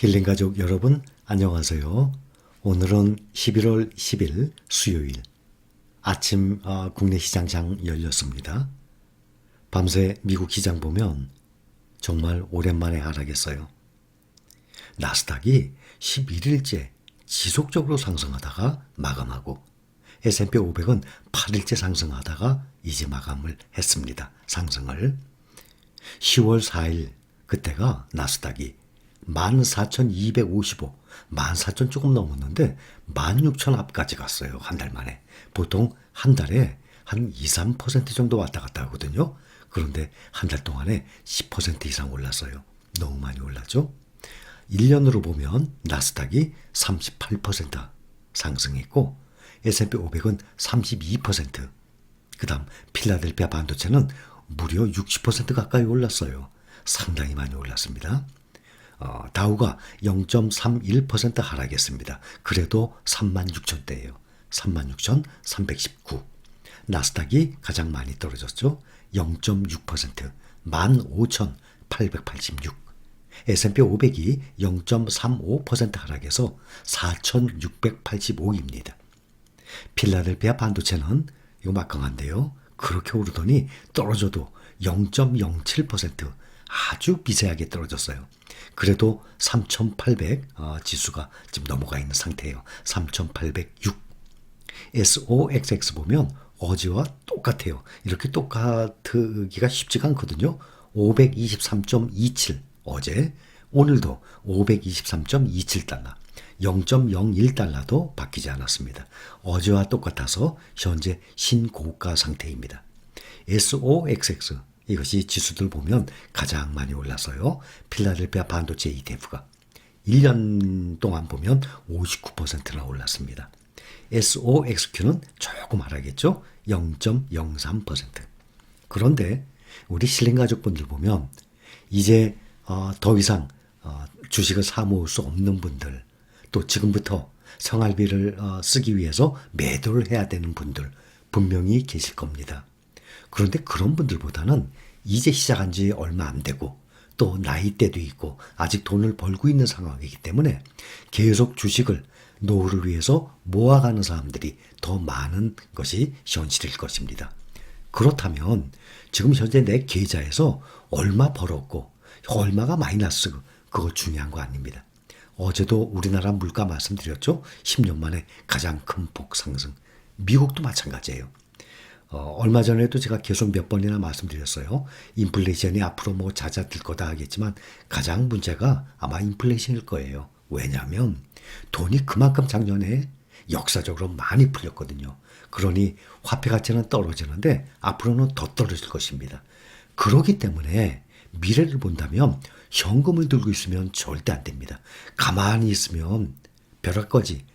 힐링 가족 여러분 안녕하세요. 오늘은 11월 10일 수요일 아침 국내 시장 열렸습니다. 밤새 미국 시장 보면 정말 오랜만에 하락했어요. 나스닥이 11일째 지속적으로 상승하다가 마감하고 S&P 500은 8일째 상승하다가 이제 마감을 했습니다. 상승을. 10월 4일 그때가 나스닥이 14,255, 14,000 조금 넘었는데 16,000 앞까지 갔어요. 한 달 만에. 보통 한 달에 한 2, 3% 정도 왔다 갔다 하거든요. 그런데 한 달 동안에 10% 이상 올랐어요. 너무 많이 올랐죠. 1년으로 보면 나스닥이 38% 상승했고 S&P 500은 32%, 그 다음 필라델피아 반도체는 무려 60% 가까이 올랐어요. 상당히 많이 올랐습니다. 다우가 0.31% 하락했습니다. 그래도 36,000대예요. 36,319. 나스닥이 가장 많이 떨어졌죠. 0.6%, 15,886. S&P 500이 0.35% 하락해서 4,685입니다. 필라델피아 반도체는 이거 막강한데요. 그렇게 오르더니 떨어져도 0.07%, 아주 미세하게 떨어졌어요. 그래도 3,800 지수가 지금 넘어가 있는 상태예요. 3,806. SOXX 보면 어제와 똑같아요. 이렇게 똑같기가 쉽지가 않거든요. 523.27 어제, 오늘도 523.27달러, 0.01달러도 바뀌지 않았습니다. 어제와 똑같아서 현재 신고가 상태입니다. SOXX 이것이 지수들 보면 가장 많이 올라서요. 필라델피아 반도체 ETF가 1년 동안 보면 59%나 올랐습니다. SOXQ는 조금 하락했죠. 0.03%. 그런데 우리 실링 가족분들 보면 이제 더 이상 주식을 사모을 수 없는 분들, 또 지금부터 생활비를 쓰기 위해서 매도를 해야 되는 분들 분명히 계실 겁니다. 그런데 그런 분들보다는 이제 시작한 지 얼마 안 되고 또 나이대도 있고 아직 돈을 벌고 있는 상황이기 때문에 계속 주식을 노후를 위해서 모아가는 사람들이 더 많은 것이 현실일 것입니다. 그렇다면 지금 현재 내 계좌에서 얼마 벌었고 얼마가 마이너스, 그거 중요한 거 아닙니다. 어제도 우리나라 물가 말씀드렸죠. 10년 만에 가장 큰 폭 상승. 미국도 마찬가지예요. 얼마 전에도 제가 계속 몇 번이나 말씀드렸어요. 인플레이션이 앞으로 뭐 잦아들 거다 하겠지만 가장 문제가 아마 인플레이션일 거예요. 왜냐하면 돈이 그만큼 작년에 역사적으로 많이 풀렸거든요. 그러니 화폐 가치는 떨어지는데 앞으로는 더 떨어질 것입니다. 그렇기 때문에 미래를 본다면 현금을 들고 있으면 절대 안 됩니다. 가만히 있으면 벼락거지,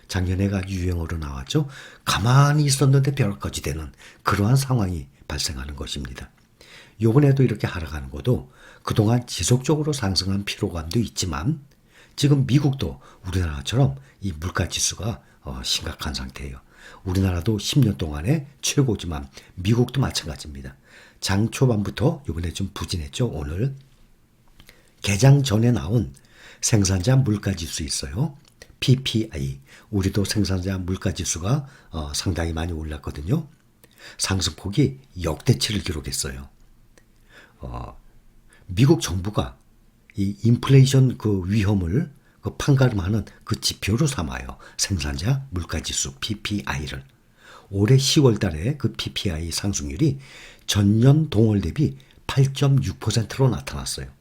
작년에가 유행어로 나왔죠. 가만히 있었는데 벼락거지 되는 그러한 상황이 발생하는 것입니다. 요번에도 이렇게 하락하는 것도 그동안 지속적으로 상승한 피로감도 있지만 지금 미국도 우리나라처럼 이 물가지수가 심각한 상태예요. 우리나라도 10년 동안의 최고지만 미국도 마찬가지입니다. 장 초반부터 이번에 좀 부진했죠. 오늘 개장 전에 나온 생산자 물가지수 있어요. PPI. 우리도 생산자 물가지수가 상당히 많이 올랐거든요. 상승폭이 역대치를 기록했어요. 미국 정부가 이 인플레이션 그 위험을 그 판가름하는 그 지표로 삼아요. 생산자 물가지수 PPI를. 올해 10월 달에 그 PPI 상승률이 전년 동월 대비 8.6%로 나타났어요.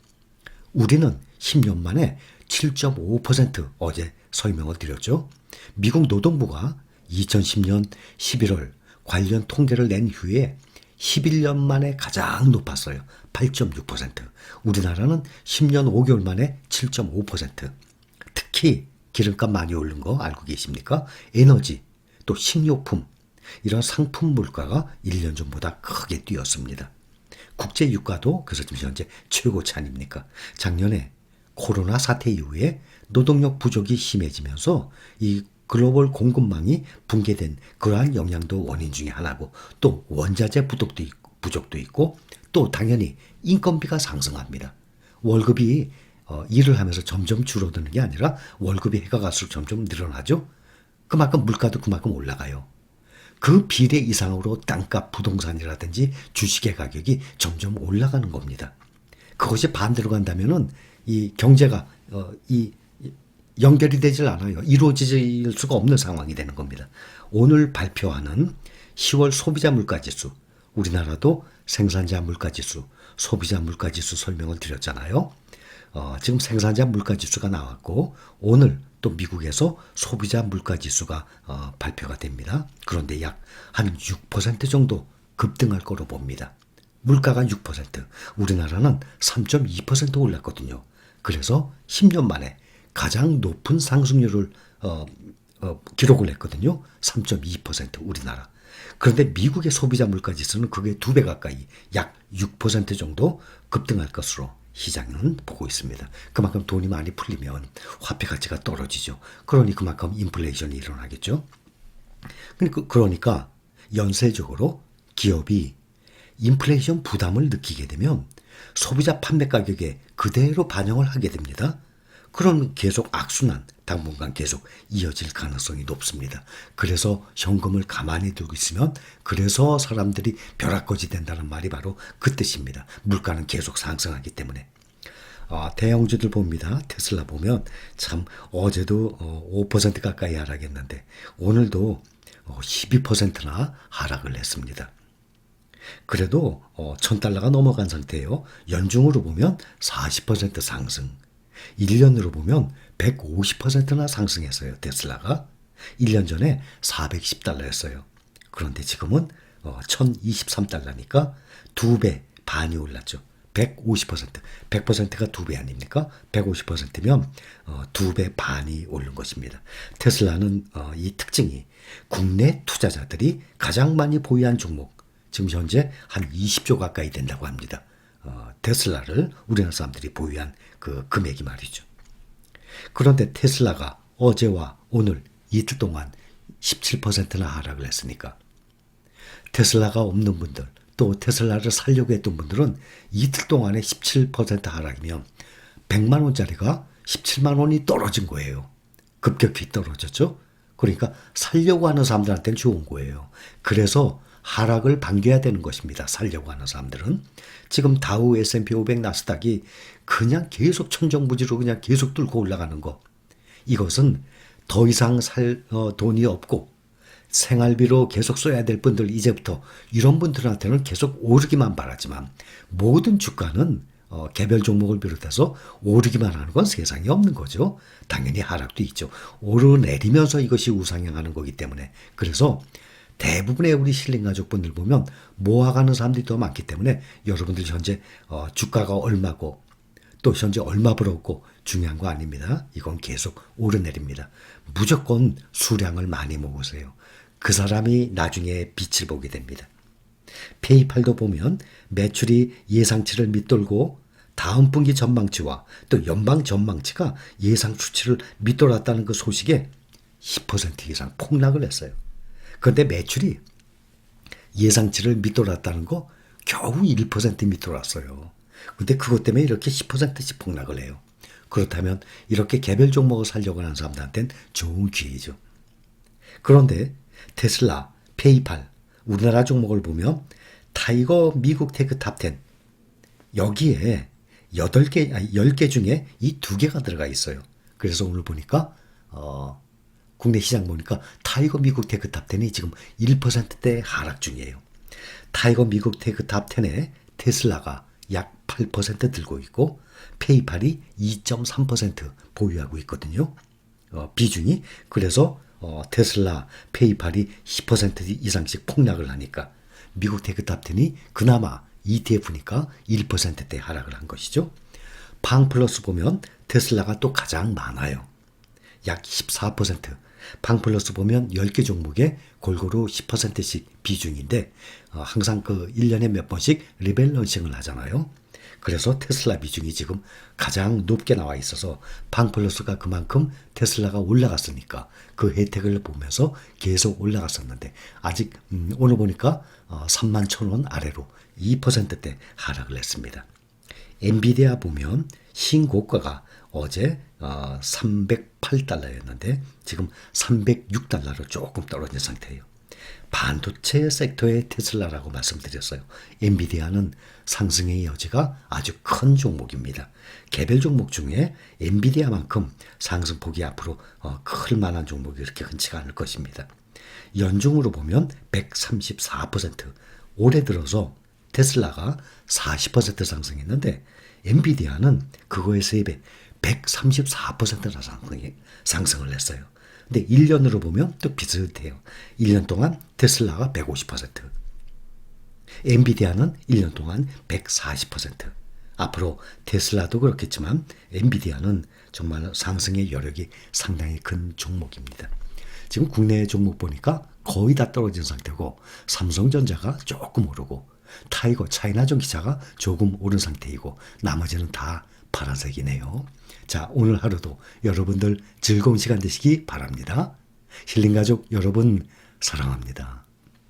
우리는 10년 만에 7.5% 어제 설명을 드렸죠. 미국 노동부가 2010년 11월 관련 통계를 낸 후에 11년 만에 가장 높았어요. 8.6%. 우리나라는 10년 5개월 만에 7.5%. 특히 기름값 많이 오른 거 알고 계십니까? 에너지, 또 식료품, 이런 상품 물가가 1년 전보다 크게 뛰었습니다. 국제 유가도 그래서 지금 현재 최고치 아닙니까? 작년에 코로나 사태 이후에 노동력 부족이 심해지면서 이 글로벌 공급망이 붕괴된 그러한 영향도 원인 중에 하나고, 또 원자재 부족도 있고 또 당연히 인건비가 상승합니다. 월급이 일을 하면서 점점 줄어드는 게 아니라 월급이 해가 갈수록 점점 늘어나죠. 그만큼 물가도 그만큼 올라가요. 그 비례 이상으로 땅값, 부동산이라든지 주식의 가격이 점점 올라가는 겁니다. 그것이 반대로 간다면은 이 경제가 이 연결이 되질 않아요. 이루어질 수가 없는 상황이 되는 겁니다. 오늘 발표하는 10월 소비자 물가지수, 우리나라도 생산자 물가지수, 소비자 물가지수 설명을 드렸잖아요. 지금 생산자 물가지수가 나왔고 오늘 또 미국에서 소비자 물가지수가 발표가 됩니다. 그런데 약 한 6% 정도 급등할 거로 봅니다. 물가가 6%, 우리나라는 3.2% 올랐거든요. 그래서 10년 만에 가장 높은 상승률을 기록을 했거든요. 3.2% 우리나라. 그런데 미국의 소비자 물가지수는 그게 2배 가까이 약 6% 정도 급등할 것으로 시장은 보고 있습니다. 그만큼 돈이 많이 풀리면 화폐 가치가 떨어지죠. 그러니 그만큼 인플레이션이 일어나겠죠. 그러니까 연쇄적으로 기업이 인플레이션 부담을 느끼게 되면 소비자 판매 가격에 그대로 반영을 하게 됩니다. 그럼 계속 악순환, 당분간 계속 이어질 가능성이 높습니다. 그래서 현금을 가만히 두고 있으면 그래서 사람들이 벼락거지 된다는 말이 바로 그 뜻입니다. 물가는 계속 상승하기 때문에. 대형주들 봅니다. 테슬라 보면 참 어제도 5% 가까이 하락했는데 오늘도 12%나 하락을 했습니다. 그래도 1000달러가 넘어간 상태예요. 연중으로 보면 40% 상승. 1년으로 보면 150%나 상승했어요. 테슬라가. 1년 전에 410달러였어요. 그런데 지금은 1023달러니까 2배 반이 올랐죠. 150%. 100%가 2배 아닙니까? 150%면 2배 반이 오른 것입니다. 테슬라는 이 특징이 국내 투자자들이 가장 많이 보유한 종목, 지금 현재 한 20조 가까이 된다고 합니다. 테슬라를 우리나라 사람들이 보유한 그 금액이 말이죠. 그런데 테슬라가 어제와 오늘 이틀 동안 17%나 하락을 했으니까 테슬라가 없는 분들 또 테슬라를 살려고 했던 분들은 이틀 동안에 17% 하락이면 100만 원짜리가 17만 원이 떨어진 거예요. 급격히 떨어졌죠. 그러니까 살려고 하는 사람들한테는 좋은 거예요. 그래서 하락을 반겨야 되는 것입니다. 살려고 하는 사람들은. 지금 다우, S&P 500, 나스닥이 그냥 계속 천정부지로 그냥 계속 뚫고 올라가는 거. 이것은 더 이상 살 돈이 없고 생활비로 계속 써야 될 분들, 이제부터 이런 분들한테는 계속 오르기만 바라지만 모든 주가는 개별 종목을 비롯해서 오르기만 하는 건 세상에 없는 거죠. 당연히 하락도 있죠. 오르내리면서 이것이 우상향하는 거기 때문에. 그래서 대부분의 우리 실린 가족분들 보면 모아가는 사람들이 더 많기 때문에 여러분들 현재 주가가 얼마고 또 현재 얼마 벌었고 중요한 거 아닙니다. 이건 계속 오르내립니다. 무조건 수량을 많이 모으세요. 그 사람이 나중에 빛을 보게 됩니다. 페이팔도 보면 매출이 예상치를 밑돌고 다음 분기 전망치와 또 연방 전망치가 예상 수치를 밑돌았다는 그 소식에 10% 이상 폭락을 했어요. 그런데 매출이 예상치를 밑돌았다는 거 겨우 1% 밑돌았어요. 근데 그것 때문에 이렇게 10%씩 폭락을 해요. 그렇다면 이렇게 개별 종목을 살려고 하는 사람들한테는 좋은 기회죠. 그런데 테슬라, 페이팔, 우리나라 종목을 보면 타이거 미국 테크 탑10 여기에 10개 중에 이 2개가 들어가 있어요. 그래서 오늘 보니까 국내 시장 보니까 타이거 미국 테크 탑10이 지금 1%대 하락 중이에요. 타이거 미국 테크 탑10에 테슬라가 약 8% 들고 있고 페이팔이 2.3% 보유하고 있거든요. 비중이. 그래서 테슬라, 페이팔이 10% 이상씩 폭락을 하니까 미국 테크 탑10이 그나마 ETF니까 1%대 하락을 한 것이죠. 팡플러스 보면 테슬라가 또 가장 많아요. 약 14%. 팡플러스 보면 10개 종목에 골고루 10%씩 비중인데 항상 그 1년에 몇 번씩 리밸런싱을 하잖아요. 그래서 테슬라 비중이 지금 가장 높게 나와 있어서 팡플러스가 그만큼 테슬라가 올라갔으니까 그 혜택을 보면서 계속 올라갔었는데 아직 오늘 보니까 31,000원 아래로 2%대 하락을 했습니다. 엔비디아 보면 신고가가 어제 308달러였는데 지금 306달러로 조금 떨어진 상태예요. 반도체 섹터의 테슬라라고 말씀드렸어요. 엔비디아는 상승의 여지가 아주 큰 종목입니다. 개별 종목 중에 엔비디아만큼 상승폭이 앞으로 클 만한 종목이 그렇게 흔치가 않을 것입니다. 연중으로 보면 134%, 올해 들어서 테슬라가 40% 상승했는데 엔비디아는 그거의 3배 134%나 상승을 했어요. 근데 1년으로 보면 또 비슷해요. 1년 동안 테슬라가 150%, 엔비디아는 1년 동안 140%. 앞으로 테슬라도 그렇겠지만 엔비디아는 정말 상승의 여력이 상당히 큰 종목입니다. 지금 국내 종목 보니까 거의 다 떨어진 상태고 삼성전자가 조금 오르고 타이거 차이나전 기차가 조금 오른 상태이고 나머지는 다 파란색이네요. 자, 오늘 하루도 여러분들 즐거운 시간 되시기 바랍니다. 힐링가족 여러분 사랑합니다.